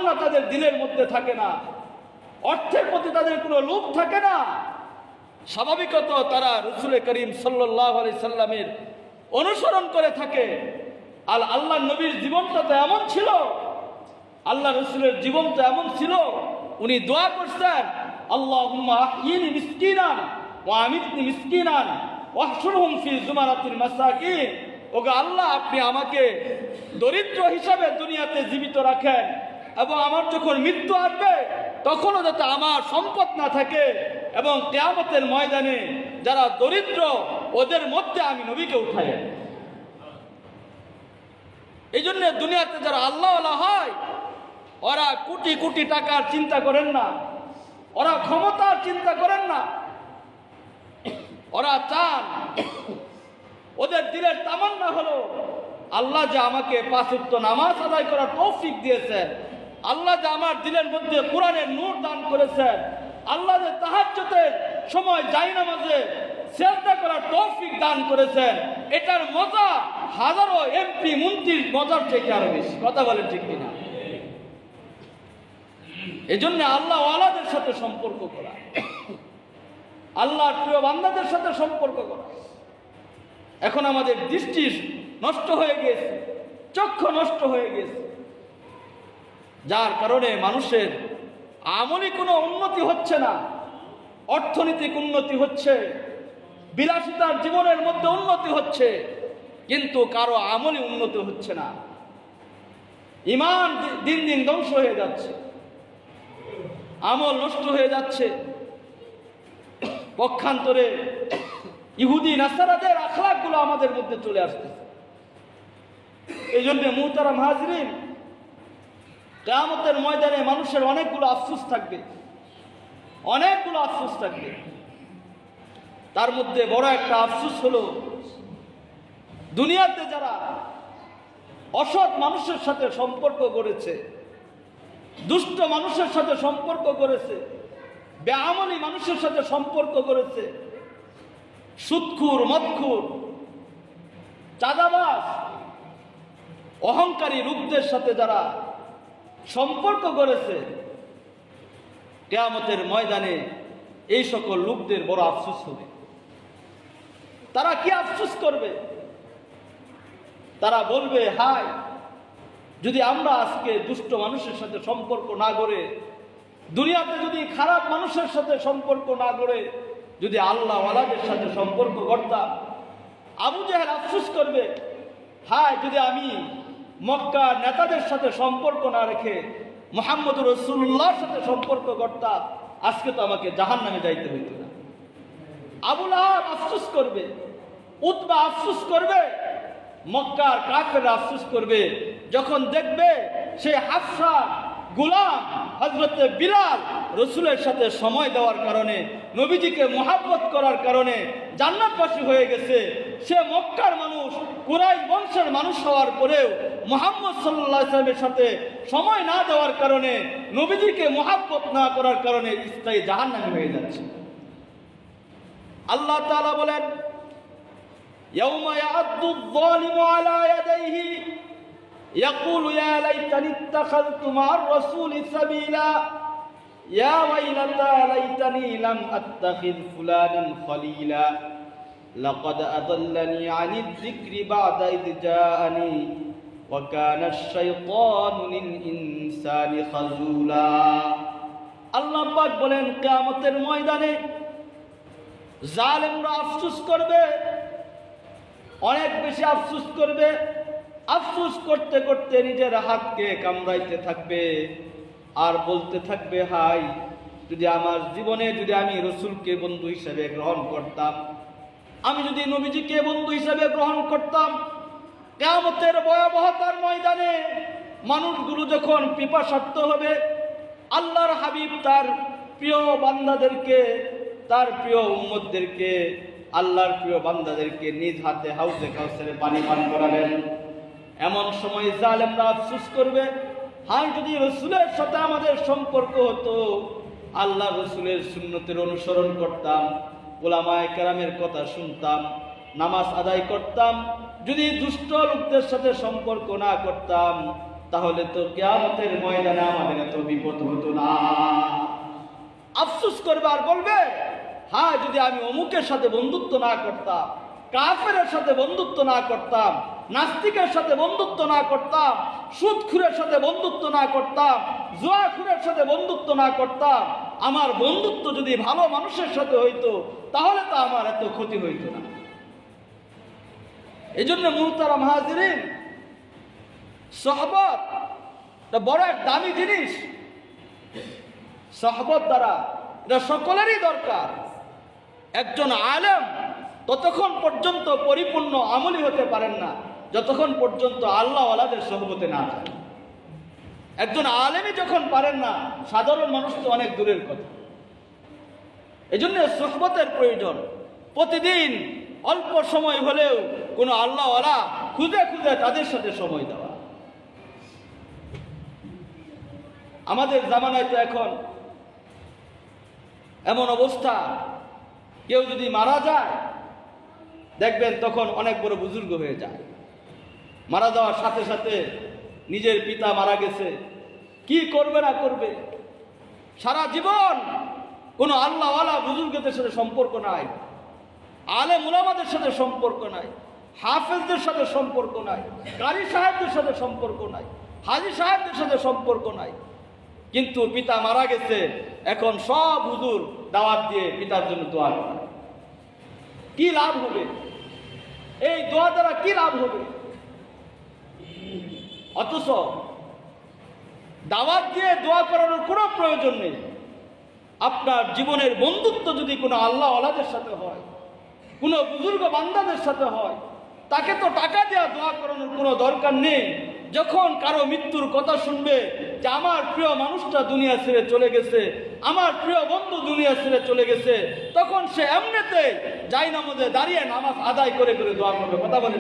তামান্না তাদের দিলের মধ্যে থাকে না, অর্থের প্রতি তাদের কোনো লোভ থাকে না। স্বাভাবিকত তারা রাসূল করিম সাল্লাল্লাহু আলাইহি সাল্লামের অনুসরণ করে থাকে। আর আল্লাহ নবীর জীবনটা তো এমন ছিল, আল্লাহ রাসূলের জীবনটা এমন ছিল, উনি দোয়া করছেন, আল্লাহুম্মা আহইনি মিসকিনান ওয়া আমিতনি মিসকিনান ওয়াহশুরহুম ফি জুমারাতিল মাসাকিন। ওগো আল্লাহ, আপনি আমাকে দরিদ্র হিসাবে দুনিয়াতে জীবিত রাখেন, এবং আমার যখন মৃত্যু আসবে তখনও যাতে আমার সম্পদ না থাকে, এবং কিয়ামতের ময়দানে যারা দরিদ্র ওদের মধ্যে আমি নবীকে উঠাই। এই জন্য দুনিয়াতে যারা আল্লাহওয়ালা হয় ওরা কোটি কোটি টাকার চিন্তা করেন না, ওরা ক্ষমতার চিন্তা করেন না, ওরা চান, ওদের দিলের তামান্না হলো আল্লাহ যে আমাকে 5 ওয়াক্ত নামাজ আদায় করার তৌফিক দিয়েছেন, আল্লাহ যে আমার দিলের মধ্যে কোরআনের নূর দান করেছেন, আল্লাহ যে তাহাজ্জুদের সময় জায়নামাজে সিজদা করার তৌফিক দান করেছেন, এটার মজা হাজারো এমপি মন্ত্রীর মজার থেকে আরো বেশি। কথা বলেন ঠিক কিনা? এজন্য আল্লাহ ওয়ালাদের সাথে সম্পর্ক করা, আল্লাহর প্রিয় বান্দাদের সাথে সম্পর্ক করা। এখন আমাদের দৃষ্টি নষ্ট হয়ে গেছে, চক্ষু নষ্ট হয়ে গেছে, যার কারণে মানুষের আমলি কোনো উন্নতি হচ্ছে না, অর্থনৈতিক উন্নতি হচ্ছে, বিলাসিতার জীবনের মধ্যে উন্নতি হচ্ছে, কিন্তু কারো আমলি উন্নতি হচ্ছে না। ঈমান দিন দিন ধ্বংস হয়ে যাচ্ছে, আমল নষ্ট হয়ে যাচ্ছে। পক্ষান্তরে ইহুদি নাসারাদের আখলাকগুলো আমাদের মধ্যে চলে আসতেছে। এই জন্য মুহতারাম হাজরিন, কিয়ামতের ময়দানে মানুষের অনেকগুলো আফসোস থাকবে, অনেকগুলো আফসোস থাকবে। তার মধ্যে বড় একটা আফসোস হলো দুনিয়াতে যারা অসৎ মানুষের সাথে সম্পর্ক করেছে, দুষ্ট মানুষের সাথে সম্পর্ক করেছে, বেআমলি মানুষের সাথে সম্পর্ক করেছে, সুদখোর, মদখোর, চাঁদাবাজ, অহংকারী লোকদের সাথে যারা সম্পর্ক করেছে, কিয়ামতের ময়দানে এই সকল লোকদের বড় আফসোস হবে। তারা কি আফসোস করবে? তারা বলবে, হায়, যদি আমরা আজকে দুষ্ট মানুষের সাথে সম্পর্ক না করে, দুনিয়াতে যদি খারাপ মানুষের সাথে সম্পর্ক না করে, যদি আল্লাহ ওয়ালাদের সাথে সম্পর্ক করতাম। আবু জাহেল আফসোস করবে, হায়, যদি আমি মক্কার নেতাদের সাথে সম্পর্ক না রেখে মুহাম্মদুর রাসূলুল্লাহর সাথে সম্পর্ক করতাম, আজকে তো আমাকে জাহান্নামে যাইতে হইত না। আবু লাহাব আফসোস করবে, উতবা আফসোস করবে, মক্কার কাফেররা আফসোস করবে যখন দেখবে সে হাফসা গোলাম হযরতে বিলাল রাসূলের সাথে সময় দেওয়ার কারণে, নবীজিকে মুহাব্বত করার কারণে জান্নাতবাসী হয়ে গেছে। সে মক্কার মানুষ, কুরাইশ বংশের মানুষ হওয়ার পরেও মুহাম্মদ সাল্লাল্লাহু আলাইহি ওয়াসাল্লামের সাথে সময় না দেওয়ার কারণে, নবীজিকে মুহাব্বত না করার কারণে স্থায়ী জাহান্নামী হয়ে যাচ্ছে। আল্লাহ তাআলা বলেন, ইয়াউমা ইয়া'আদ্দু যালিমু আলা ইয়াদাইহি ইয়াকুলু ইয়া লাইতানি ইত্তাখাযতু মা'আর রাসূলি সাবিলা ইয়া ওয়াইলাতা লাইতানি লাম আত্তাখিয ফুলানান খলিলা লাকাদ আদাল্লানি আনিয যিকরি বা'দা ইয জাআনি ওয়া কানা আশ-শাইতানু লিল ইনসানি খাযুলা। আল্লাহ পাক বলেন, কিয়ামতের ময়দানে জালেমরা আফসোস করবে, অনেক বেশি আফসোস করবে। আফসোস করতে করতে নিজের হাতকে কামড়াইতে থাকবে আর বলতে থাকবে, হায়, যদি আমার জীবনে যদি আমি রাসূলকে বন্ধু হিসেবে গ্রহণ করতাম, আমি যদি নবীজিকে বন্ধু হিসেবে গ্রহণ করতাম। কিয়ামতের ভয়াবহতার ময়দানে মানুষগুলো যখন পিপাসার্ত হবে, আল্লাহর হাবিব তার প্রিয় বান্দাদেরকে, তার প্রিয় উম্মতদেরকে, আল্লাহর প্রিয় বান্দাদেরকে নিজ হাতে হাউজে কাউসারে পানি পান করাবেন। এমন সময় জালেমরা আফসোস করবে, হায়, যদি রাসূলের সাথে আমাদের সম্পর্ক হতো, আল্লাহ রাসূলের সুন্নতের অনুসরণ করতাম, উলামায়ে কেরামের কথা শুনতাম, নামাজ আদায় করতাম, যদি দুষ্ট লোকদের সাথে সম্পর্ক না করতাম, তাহলে তো কিয়ামতের ময়দানে আমাদের এত বিপদ হতো না। আফসোস করবে আর বলবে, হ্যাঁ যদি আমি অমুকের সাথে বন্ধুত্ব না করতাম, কাফেরের সাথে বন্ধুত্ব না করতাম, নাস্তিকের সাথে বন্ধুত্ব না করতাম, সুদখুরের সাথে বন্ধুত্ব না করতাম, জুয়াখুরের সাথে বন্ধুত্ব না করতাম, আমার বন্ধুত্ব যদি ভালো মানুষের সাথে হইতো তাহলে তো আমার এত ক্ষতি হইতো না। এই জন্য মুহতারাম হাজিরিন, সহবত বড় এক দামি জিনিস। সহবত দ্বারা এটা সকলেরই দরকার। একজন আলেম ততক্ষণ পর্যন্ত পরিপূর্ণ আমলি হতে পারেন না যতক্ষণ পর্যন্ত আল্লাহওয়ালাদের সহবতে না যায়। একজন আলেমই যখন পারেন না, সাধারণ মানুষ তো অনেক দূরের কথা। এই জন্য সহবতের প্রয়োজন। প্রতিদিন অল্প সময় হলেও কোনো আল্লাহওয়ালা খুঁজে খুঁজে তাদের সাথে সময় দেওয়া। আমাদের জামানায় তো এখন এমন অবস্থা, কেউ যদি মারা যায় দেখবেন তখন অনেক বড় বুজুর্গ হয়ে যায়। মারা যাওয়ার সাথে সাথে নিজের পিতা মারা গেছে, কি করবে না করবে, সারা জীবন কোনো আল্লাহওয়ালা বুজুর্গদের সাথে সম্পর্ক নাই, আলেম উলামাদের সাথে সম্পর্ক নাই, হাফেজদের সাথে সম্পর্ক নাই, কারি সাহেবদের সাথে সম্পর্ক নাই, হাজি সাহেবদের সাথে সম্পর্ক নাই। কিন্তু পিতা মারা গেছে, এখন সব হুজুর দাওয়াত দিয়ে পিতার জন্য দোয়া করে। কি লাভ হবে? এই দোয়া দ্বারা কি লাভ হবে? অথচ দাওয়াত দিয়ে দোয়া করানোর কোনো প্রয়োজন নেই। আপনার জীবনের বন্ধুত্ব যদি কোনো আল্লাহওয়ালাদের সাথে হয়, কোনো বুজুর্গ বান্দাদের সাথে হয়, তাকে তো টাকা দেওয়া দোয়া করানোর কোনো দরকার নেই। যখন কারো মৃত্যুর কথা শুনবে যে আমার প্রিয় মানুষটা দুনিয়া ছেড়ে চলে গেছে, আমার প্রিয় বন্ধু দুনিয়া ছেড়ে চলে গেছে, তখন সে এমনিতে জায়নামাজে দাঁড়িয়ে নামাজ আদায় করে করে দোয়া করবে। কথা বলে